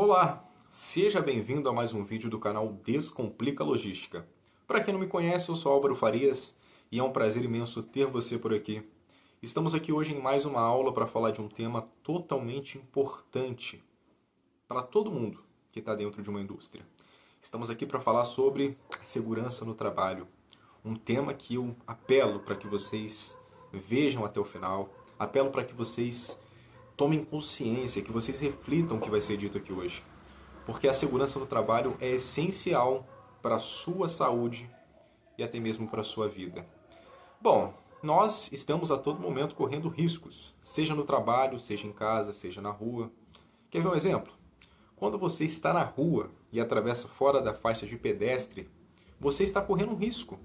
Olá, seja bem-vindo a mais um vídeo do canal Descomplica Logística. Para quem não me conhece, eu sou Álvaro Farias e é um prazer imenso ter você por aqui. Estamos aqui hoje em mais uma aula para falar de um tema totalmente importante para todo mundo que está dentro de uma indústria. Estamos aqui para falar sobre segurança no trabalho, um tema que eu apelo para que vocês vejam até o final, apelo para que vocês tomem consciência, que vocês reflitam o que vai ser dito aqui hoje. Porque a segurança no trabalho é essencial para a sua saúde e até mesmo para a sua vida. Bom, nós estamos a todo momento correndo riscos, seja no trabalho, seja em casa, seja na rua. Quer ver um exemplo? Quando você está na rua e atravessa fora da faixa de pedestre, você está correndo um risco.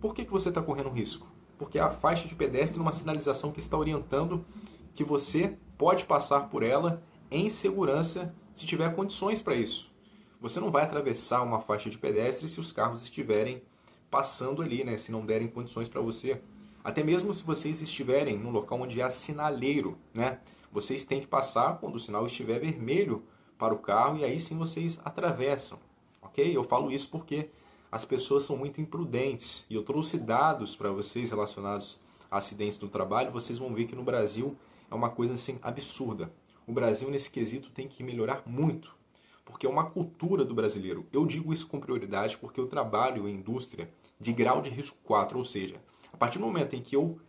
Por que você está correndo um risco? Porque a faixa de pedestre é uma sinalização que está orientando que você pode passar por ela em segurança se tiver condições para isso. Você não vai atravessar uma faixa de pedestre se os carros estiverem passando ali, né? Se não derem condições para você. Até mesmo se vocês estiverem no local onde há sinaleiro, né? Vocês têm que passar quando o sinal estiver vermelho para o carro e aí sim vocês atravessam, ok? Eu falo isso porque as pessoas são muito imprudentes e eu trouxe dados para vocês relacionados a acidentes no trabalho. Vocês vão ver que no Brasil é uma coisa assim absurda. O Brasil nesse quesito tem que melhorar muito, porque é uma cultura do brasileiro. Eu digo isso com prioridade porque eu trabalho em indústria de grau de risco 4, ou seja, a partir do momento em que eu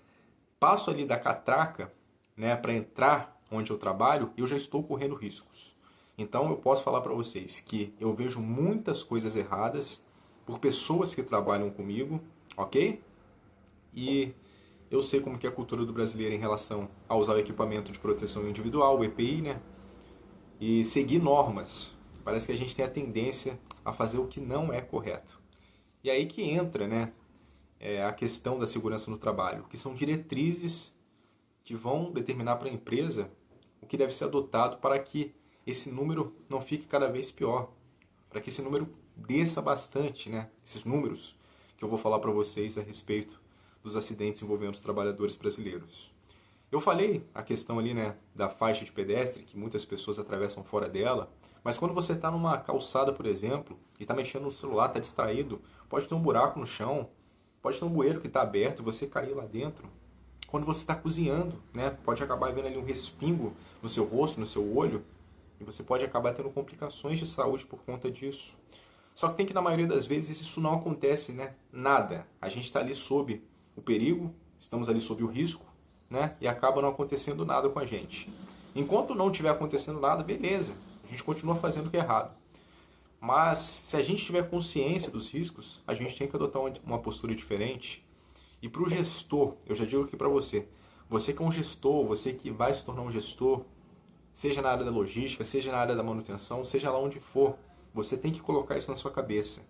passo ali da catraca, né, para entrar onde eu trabalho, eu já estou correndo riscos. Então eu posso falar para vocês que eu vejo muitas coisas erradas por pessoas que trabalham comigo, ok? E eu sei como que é a cultura do brasileiro em relação a usar o equipamento de proteção individual, o EPI, né? E seguir normas. Parece que a gente tem a tendência a fazer o que não é correto. E aí que entra, né, a questão da segurança no trabalho, que são diretrizes que vão determinar para a empresa o que deve ser adotado para que esse número não fique cada vez pior, para que esse número desça bastante, né? Esses números que eu vou falar para vocês a respeito dos acidentes envolvendo os trabalhadores brasileiros. Eu falei a questão ali, né, da faixa de pedestre, que muitas pessoas atravessam fora dela, mas quando você está numa calçada, por exemplo, e está mexendo no celular, está distraído, pode ter um buraco no chão, pode ter um bueiro que está aberto e você cair lá dentro. Quando você está cozinhando, né, pode acabar vendo ali um respingo no seu rosto, no seu olho, e você pode acabar tendo complicações de saúde por conta disso. Só que tem que, na maioria das vezes, isso não acontece, né? Nada. A gente está ali sob o perigo, estamos ali sob o risco, né? E acaba não acontecendo nada com a gente. Enquanto não estiver acontecendo nada, beleza. A gente continua fazendo o que é errado. Mas, se a gente tiver consciência dos riscos, a gente tem que adotar uma postura diferente. E para o gestor, eu já digo aqui para você, você que é um gestor, você que vai se tornar um gestor, seja na área da logística, seja na área da manutenção, seja lá onde for, você tem que colocar isso na sua cabeça.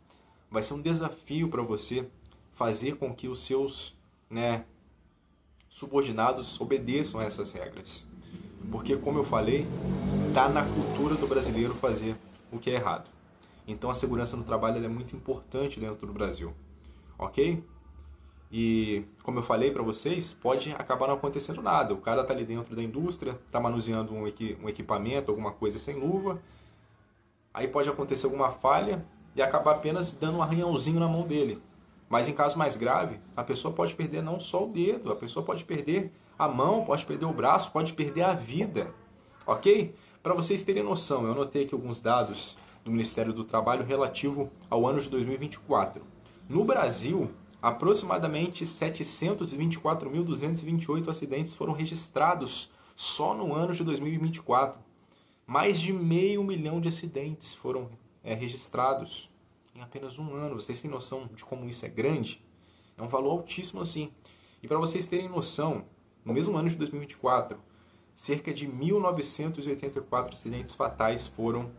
Vai ser um desafio para você fazer com que os seus, né, subordinados obedeçam a essas regras. Porque, como eu falei, está na cultura do brasileiro fazer o que é errado. Então a segurança no trabalho é muito importante dentro do Brasil, ok? E, como eu falei para vocês, pode acabar não acontecendo nada. O cara está ali dentro da indústria, está manuseando um equipamento, alguma coisa sem luva. Aí pode acontecer alguma falha e acabar apenas dando um arranhãozinho na mão dele. Mas em caso mais grave, a pessoa pode perder não só o dedo, a pessoa pode perder a mão, pode perder o braço, pode perder a vida. Ok? Para vocês terem noção, eu anotei aqui alguns dados do Ministério do Trabalho relativo ao ano de 2024. No Brasil, aproximadamente 724.228 acidentes foram registrados só no ano de 2024. Mais de 500.000 de acidentes foram registrados em apenas um ano. Vocês têm noção de como isso é grande? É um valor altíssimo assim. E para vocês terem noção, no mesmo ano de 2024, cerca de 1.984 acidentes fatais foram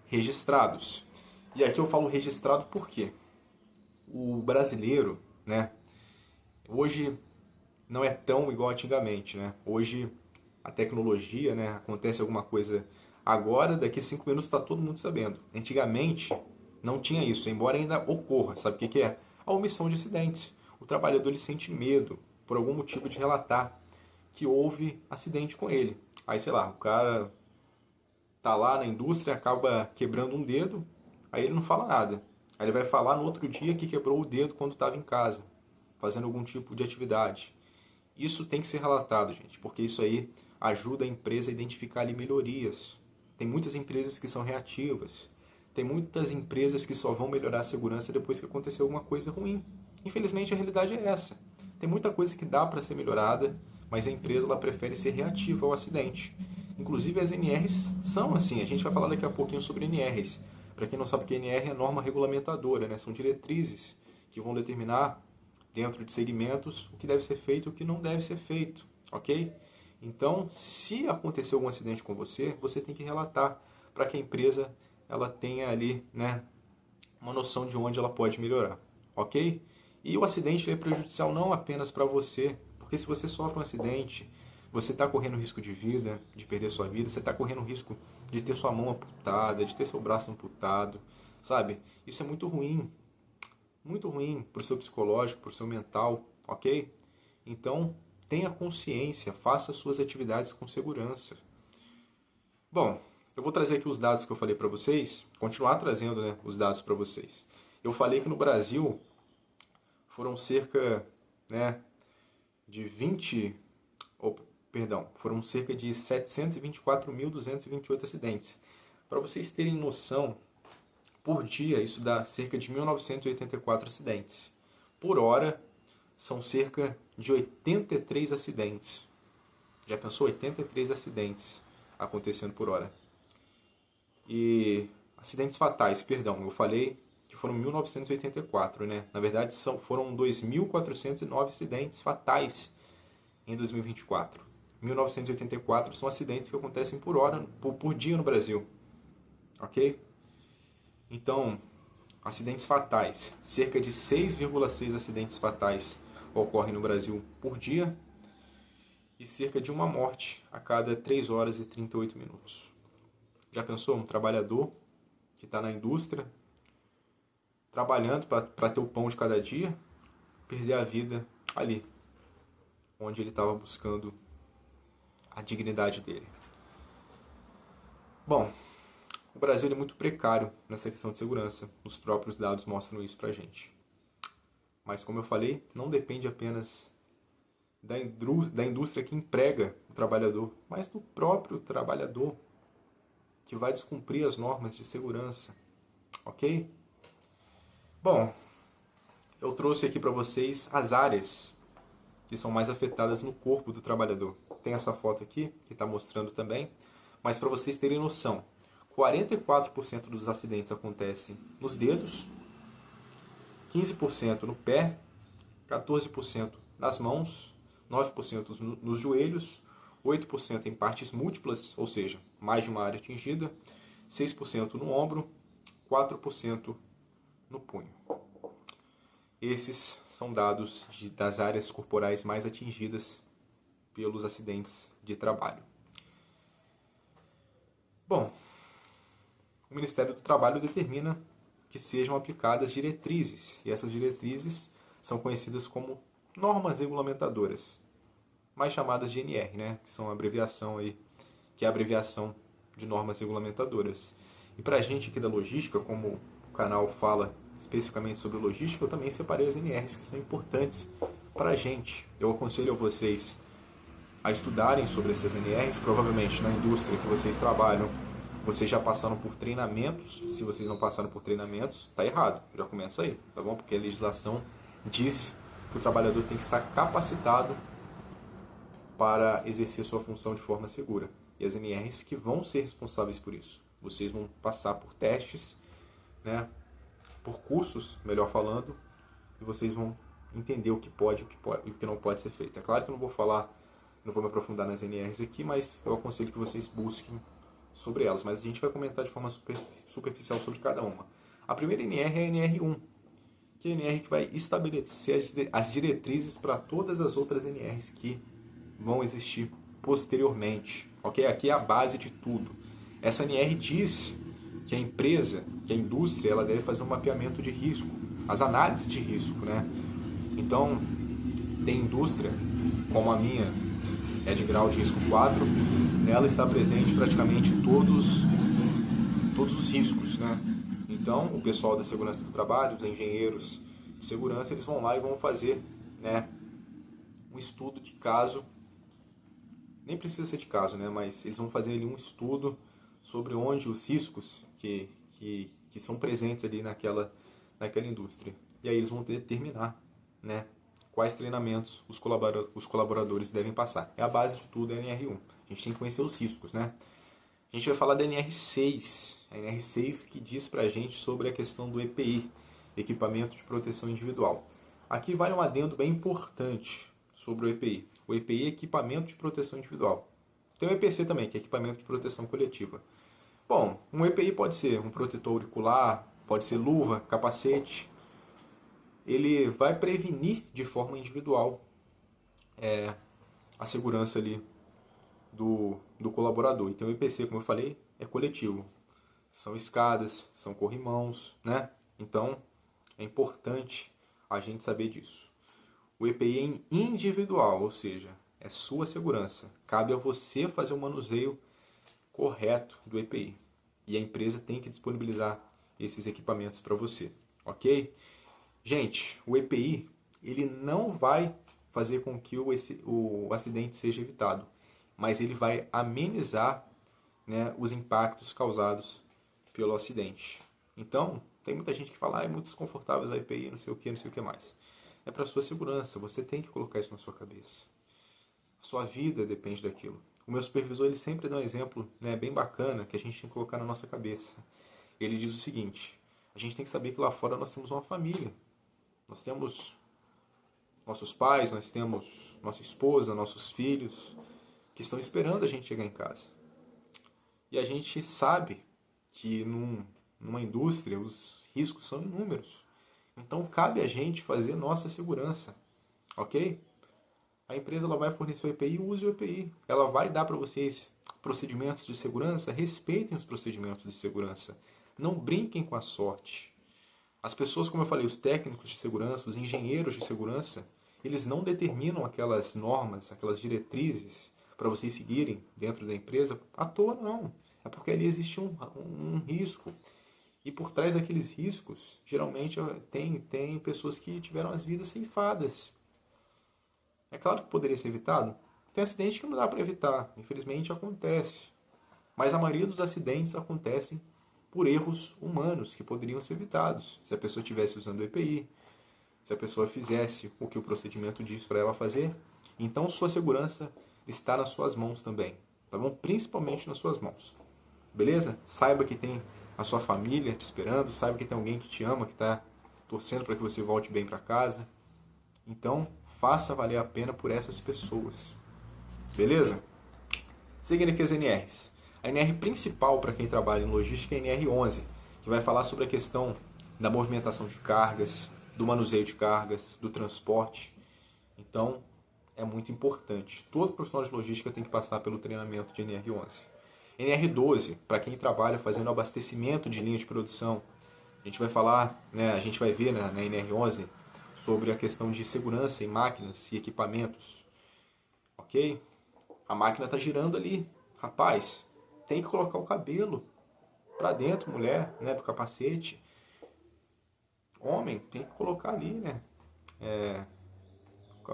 registrados. E aqui eu falo registrado por quê? O brasileiro, né, hoje não é tão igual antigamente, né? Hoje a tecnologia, né, acontece alguma coisa agora, daqui a 5 minutos está todo mundo sabendo. Antigamente não tinha isso, embora ainda ocorra. Sabe o que é? A omissão de acidentes. O trabalhador ele sente medo, por algum motivo, de relatar que houve acidente com ele. Aí, sei lá, o cara tá lá na indústria, acaba quebrando um dedo, aí ele não fala nada. Aí ele vai falar no outro dia que quebrou o dedo quando estava em casa, fazendo algum tipo de atividade. Isso tem que ser relatado, gente, porque isso aí ajuda a empresa a identificar ali melhorias. Tem muitas empresas que são reativas. Tem muitas empresas que só vão melhorar a segurança depois que acontecer alguma coisa ruim. Infelizmente, a realidade é essa. Tem muita coisa que dá para ser melhorada, mas a empresa ela prefere ser reativa ao acidente. Inclusive, as NRs são assim. A gente vai falar daqui a pouquinho sobre NRs. Para quem não sabe o que é NR, é norma regulamentadora, né? São diretrizes que vão determinar, dentro de segmentos, o que deve ser feito e o que não deve ser feito, ok? Então, se acontecer algum acidente com você, você tem que relatar para que a empresa ela tenha ali, né, uma noção de onde ela pode melhorar, ok? E o acidente é prejudicial não apenas para você, porque se você sofre um acidente, você está correndo risco de vida, de perder sua vida, você está correndo risco de ter sua mão amputada, de ter seu braço amputado, sabe? Isso é muito ruim para o seu psicológico, para o seu mental, ok? Então, tenha consciência, faça suas atividades com segurança. Bom, eu vou trazer aqui os dados que eu falei para vocês, continuar trazendo, né, os dados para vocês. Eu falei que no Brasil foram cerca, né, de 20, foram cerca de 724.228 acidentes. Para vocês terem noção, por dia isso dá cerca de 1.984 acidentes. Por hora, são cerca de 83 acidentes. Já pensou? 83 acidentes acontecendo por hora. E acidentes fatais, perdão, eu falei que foram 1.984, né? Na verdade, foram 2.409 acidentes fatais em 2024. 1.984 são acidentes que acontecem por hora, por dia no Brasil. Ok? Então, acidentes fatais. Cerca de 6,6 acidentes fatais ocorrem no Brasil por dia e cerca de uma morte a cada 3 horas e 38 minutos. Já pensou um trabalhador que está na indústria, trabalhando para ter o pão de cada dia, perder a vida ali, onde ele estava buscando a dignidade dele? Bom, o Brasil é muito precário nessa questão de segurança. Os próprios dados mostram isso pra gente. Mas, como eu falei, não depende apenas da indústria que emprega o trabalhador, mas do próprio trabalhador que vai descumprir as normas de segurança. Ok? Bom, eu trouxe aqui para vocês as áreas que são mais afetadas no corpo do trabalhador. Tem essa foto aqui, que está mostrando também, mas para vocês terem noção, 44% dos acidentes acontecem nos dedos, 15% no pé, 14% nas mãos, 9% nos joelhos, 8% em partes múltiplas, ou seja, mais de uma área atingida, 6% no ombro, 4% no punho. Esses são dados das áreas corporais mais atingidas pelos acidentes de trabalho. Bom, o Ministério do Trabalho determina que sejam aplicadas diretrizes, e essas diretrizes são conhecidas como normas regulamentadoras, mais chamadas de NR, né? Que são a abreviação aí, que é a abreviação de normas regulamentadoras. E para a gente aqui da logística, como o canal fala especificamente sobre logística, eu também separei as NRs que são importantes para a gente. Eu aconselho a vocês a estudarem sobre essas NRs, provavelmente na indústria que vocês trabalham, vocês já passaram por treinamentos. Se vocês não passaram por treinamentos, está errado, já começa aí, tá bom? Porque a legislação diz que o trabalhador tem que estar capacitado para exercer sua função de forma segura. E as NRs que vão ser responsáveis por isso. Vocês vão passar por testes, né? Por cursos, melhor falando, e vocês vão entender o que pode e o que não pode ser feito. É claro que eu não vou me aprofundar nas NRs aqui, mas eu aconselho que vocês busquem sobre elas. Mas a gente vai comentar de forma superficial sobre cada uma. A primeira NR é a NR1, que é a NR que vai estabelecer as diretrizes para todas as outras NRs que vão existir posteriormente. Ok? Aqui é a base de tudo. Essa NR diz que a empresa, que a indústria, ela deve fazer um mapeamento de risco, as análises de risco, né? Então, tem indústria, como a minha, é de grau de risco 4, ela está presente em praticamente todos os riscos, né? Então, o pessoal da segurança do trabalho, os engenheiros de segurança, eles vão lá e vão fazer, né, um estudo de caso. Nem precisa ser de caso, né? Mas eles vão fazer ali um estudo sobre onde os riscos que são presentes ali naquela indústria. E aí eles vão determinar, né, quais treinamentos os colaboradores devem passar. É a base de tudo, a NR1. A gente tem que conhecer os riscos, né? A gente vai falar da NR6. A NR6 que diz pra gente sobre a questão do EPI, Equipamento de Proteção Individual. Aqui vale um adendo bem importante sobre o EPI. O EPI é Equipamento de Proteção Individual. Tem o EPC também, que é Equipamento de Proteção Coletiva. Bom, um EPI pode ser um protetor auricular, pode ser luva, capacete. Ele vai prevenir de forma individual a segurança ali do colaborador. Então o EPC, como eu falei, é coletivo. São escadas, são corrimãos, né? Então é importante a gente saber disso. O EPI é individual, ou seja, é sua segurança. Cabe a você fazer o manuseio correto do EPI. E a empresa tem que disponibilizar esses equipamentos para você, ok? Gente, o EPI ele não vai fazer com que o acidente seja evitado, mas ele vai amenizar, né, os impactos causados pelo acidente. Então, tem muita gente que fala, é muito desconfortável a EPI, não sei o que mais. É para sua segurança, você tem que colocar isso na sua cabeça. A sua vida depende daquilo. O meu supervisor ele sempre dá um exemplo, né, bem bacana que a gente tem que colocar na nossa cabeça. Ele diz o seguinte: a gente tem que saber que lá fora nós temos uma família. Nós temos nossos pais, nós temos nossa esposa, nossos filhos, que estão esperando a gente chegar em casa. E a gente sabe que numa indústria os riscos são inúmeros. Então cabe a gente fazer nossa segurança, ok? A empresa ela vai fornecer o EPI, use o EPI. Ela vai dar para vocês procedimentos de segurança, respeitem os procedimentos de segurança. Não brinquem com a sorte. As pessoas, como eu falei, os técnicos de segurança, os engenheiros de segurança, eles não determinam aquelas normas, aquelas diretrizes para vocês seguirem dentro da empresa à toa, não. É porque ali existe um risco. E por trás daqueles riscos, geralmente tem pessoas que tiveram as vidas ceifadas. É claro que poderia ser evitado. Tem acidente que não dá para evitar, infelizmente acontece. Mas a maioria dos acidentes acontecem por erros humanos que poderiam ser evitados. Se a pessoa estivesse usando o EPI, se a pessoa fizesse o que o procedimento diz para ela fazer, então sua segurança está nas suas mãos também, tá bom? Principalmente nas suas mãos. Beleza? Saiba que tem a sua família te esperando, saiba que tem alguém que te ama, que está torcendo para que você volte bem para casa. Então, faça valer a pena por essas pessoas. Beleza? Seguindo aqui as NRs. A NR principal para quem trabalha em logística é a NR11, que vai falar sobre a questão da movimentação de cargas, do manuseio de cargas, do transporte. Então, é muito importante. Todo profissional de logística tem que passar pelo treinamento de NR11. NR12, para quem trabalha fazendo abastecimento de linhas de produção. A gente vai falar, né, a gente vai ver na NR11 sobre a questão de segurança em máquinas e equipamentos. Ok? A máquina está girando ali. Rapaz, tem que colocar o cabelo para dentro, mulher, né, do capacete. Homem, tem que colocar ali, né,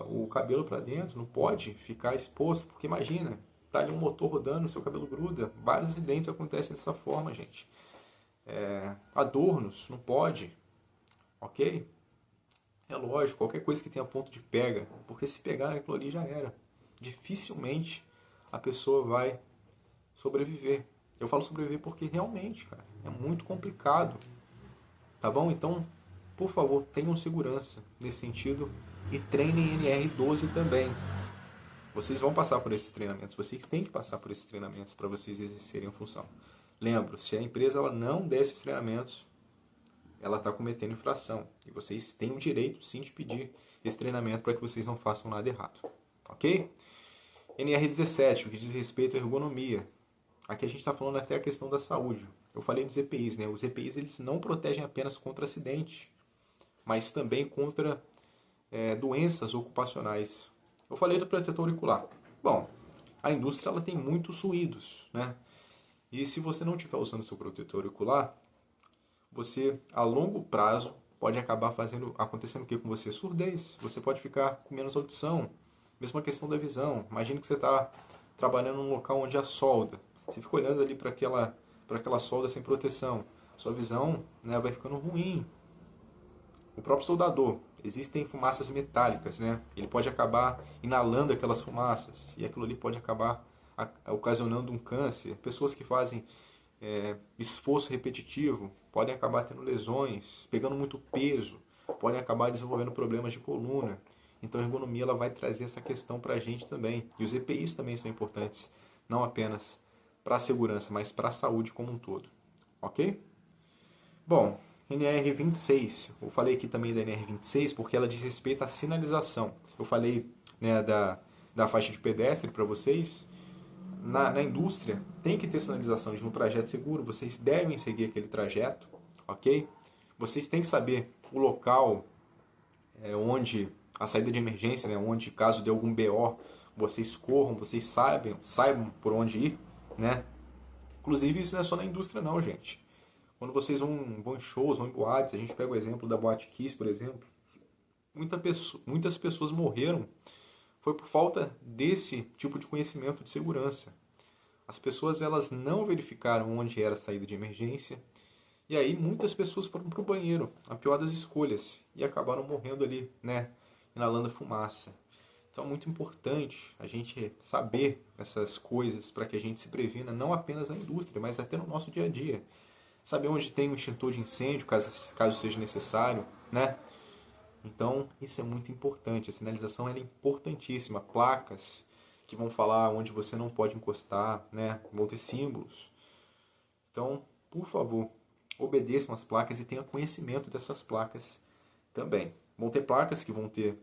o cabelo para dentro. Não pode ficar exposto, porque imagina, tá ali um motor rodando, seu cabelo gruda. Vários acidentes acontecem dessa forma, gente. Adornos, não pode. Ok? É lógico, qualquer coisa que tenha ponto de pega, porque se pegar aquilo ali já era. Dificilmente a pessoa vai sobreviver. Eu falo sobreviver porque realmente, cara, é muito complicado. Tá bom? Então, por favor, tenham segurança nesse sentido e treinem NR12 também. Vocês vão passar por esses treinamentos, vocês têm que passar por esses treinamentos para vocês exercerem a função. Lembro, se a empresa ela não der esses treinamentos, ela está cometendo infração. E vocês têm o direito, sim, de pedir esse treinamento para que vocês não façam nada errado. Ok? NR17, o que diz respeito à ergonomia. Aqui a gente está falando até a questão da saúde. Eu falei dos EPIs, né? Os EPIs eles não protegem apenas contra acidente, mas também contra doenças ocupacionais. Eu falei do protetor auricular. Bom, a indústria ela tem muitos ruídos, né? E se você não estiver usando seu protetor ocular, você, a longo prazo, pode acabar acontecendo o que com você? Surdez. Você pode ficar com menos audição. Mesma questão da visão. Imagine que você está trabalhando num local onde há solda. Você fica olhando ali para aquela solda sem proteção. Sua visão, né, vai ficando ruim. O próprio soldador, existem fumaças metálicas, né? Ele pode acabar inalando aquelas fumaças e aquilo ali pode acabar ocasionando um câncer. Pessoas que fazem esforço repetitivo podem acabar tendo lesões, pegando muito peso, podem acabar desenvolvendo problemas de coluna. Então a ergonomia ela vai trazer essa questão para a gente também. E os EPIs também são importantes, não apenas para a segurança, mas para a saúde como um todo. Ok? Bom, NR26, eu falei aqui também da NR26 porque ela diz respeito à sinalização. Eu falei, né, da faixa de pedestre para vocês. Na indústria tem que ter sinalização de um trajeto seguro, vocês devem seguir aquele trajeto, ok? Vocês têm que saber o local onde a saída de emergência, né, onde caso dê algum BO, vocês corram, vocês saibam por onde ir, né? Inclusive isso não é só na indústria não, gente. Quando vocês vão em shows, vão em boates, a gente pega o exemplo da Boate Kiss, por exemplo, muitas pessoas morreram foi por falta desse tipo de conhecimento de segurança. As pessoas elas não verificaram onde era a saída de emergência e aí muitas pessoas foram para o banheiro, a pior das escolhas, e acabaram morrendo ali, né, inalando fumaça. Então é muito importante a gente saber essas coisas para que a gente se previna não apenas na indústria, mas até no nosso dia a dia. Saber onde tem um extintor de incêndio, caso seja necessário, né? Então, isso é muito importante. A sinalização é importantíssima. Placas que vão falar onde você não pode encostar, né? Vão ter símbolos. Então, por favor, obedeçam as placas e tenham conhecimento dessas placas também. Vão ter placas que vão ter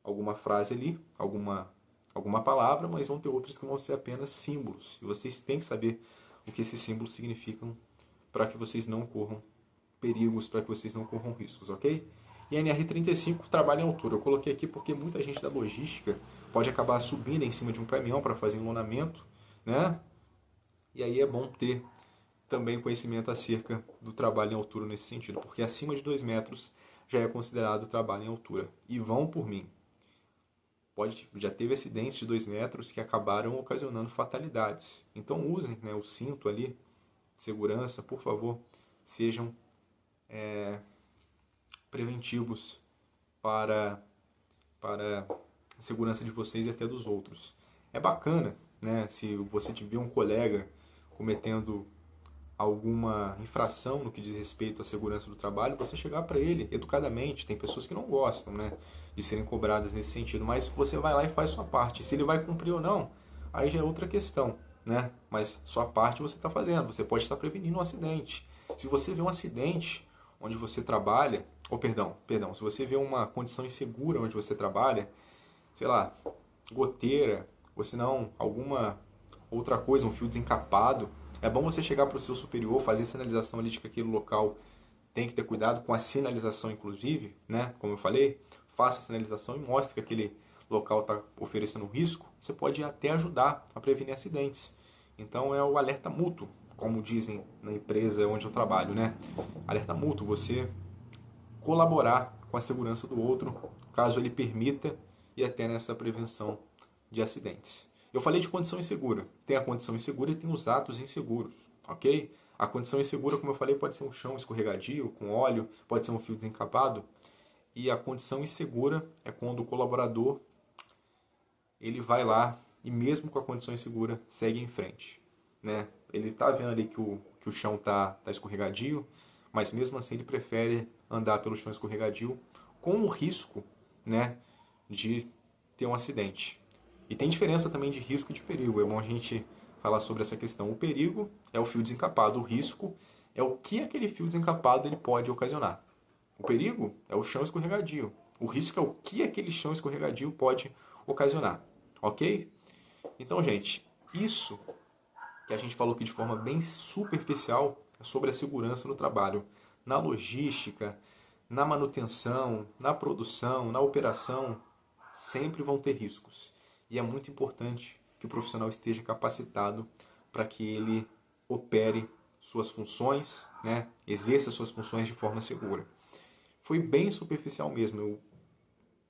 alguma frase ali, alguma palavra, mas vão ter outras que vão ser apenas símbolos. E vocês têm que saber o que esses símbolos significam para que vocês não corram perigos, para que vocês não corram riscos, ok? E a NR35 trabalha em altura. Eu coloquei aqui porque muita gente da logística pode acabar subindo em cima de um caminhão para fazer enlonamento, né? E aí é bom ter também conhecimento acerca do trabalho em altura nesse sentido, porque acima de 2 metros já é considerado trabalho em altura. E vão por mim. Já teve acidentes de 2 metros que acabaram ocasionando fatalidades. Então usem, né, o cinto ali, segurança, por favor, sejam preventivos para a segurança de vocês e até dos outros. É bacana, né, se você tiver um colega cometendo alguma infração no que diz respeito à segurança do trabalho, você chegar para ele educadamente. Tem pessoas que não gostam, né, de serem cobradas nesse sentido, mas você vai lá e faz sua parte. Se ele vai cumprir ou não, aí já é outra questão, né? Mas sua parte você está fazendo. Você pode estar prevenindo um acidente. Se você vê um acidente onde você trabalha, perdão, se você vê uma condição insegura onde você trabalha, sei lá, goteira, ou se não, alguma outra coisa, um fio desencapado, é bom você chegar para o seu superior, fazer sinalização ali de que aquele local tem que ter cuidado com a sinalização, inclusive, né? Como eu falei, faça a sinalização e mostre que aquele local está oferecendo risco. Você pode até ajudar a prevenir acidentes. Então é o alerta mútuo, como dizem na empresa onde eu trabalho, né? Alerta mútuo, você colaborar com a segurança do outro, caso ele permita, e até nessa prevenção de acidentes. Eu falei de condição insegura. Tem a condição insegura e tem os atos inseguros, ok? A condição insegura, como eu falei, pode ser um chão escorregadio, com óleo, pode ser um fio desencapado. E a condição insegura é quando o colaborador ele vai lá e mesmo com a condição insegura segue em frente, né? Ele está vendo ali que o chão está escorregadio, mas mesmo assim ele prefere andar pelo chão escorregadio com o risco, né, de ter um acidente. E tem diferença também de risco e de perigo. É bom a gente falar sobre essa questão. O perigo é o fio desencapado, o risco é o que aquele fio desencapado ele pode ocasionar. O perigo é o chão escorregadio. O risco é o que aquele chão escorregadio pode ocasionar. Ok? Então, gente, isso que a gente falou aqui de forma bem superficial é sobre a segurança no trabalho. Na logística, na manutenção, na produção, na operação, sempre vão ter riscos. E é muito importante que que o profissional esteja capacitado para que ele opere suas funções, né? Exerça suas funções de forma segura. Foi bem superficial mesmo. Eu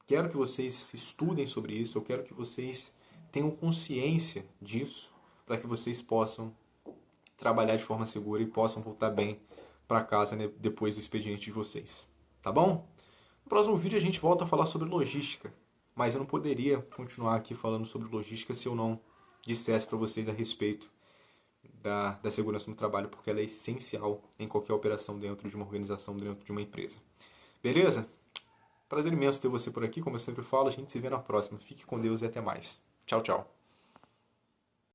quero que vocês estudem sobre isso, eu quero que vocês tenham consciência disso, para que vocês possam trabalhar de forma segura e possam voltar bem para casa, né, depois do expediente de vocês. Tá bom? No próximo vídeo a gente volta a falar sobre logística, mas eu não poderia continuar aqui falando sobre logística se eu não dissesse para vocês a respeito da segurança no trabalho, porque ela é essencial em qualquer operação dentro de uma organização, dentro de uma empresa. Beleza? Prazer imenso ter você por aqui, como eu sempre falo, a gente se vê na próxima. Fique com Deus e até mais. Tchau, tchau.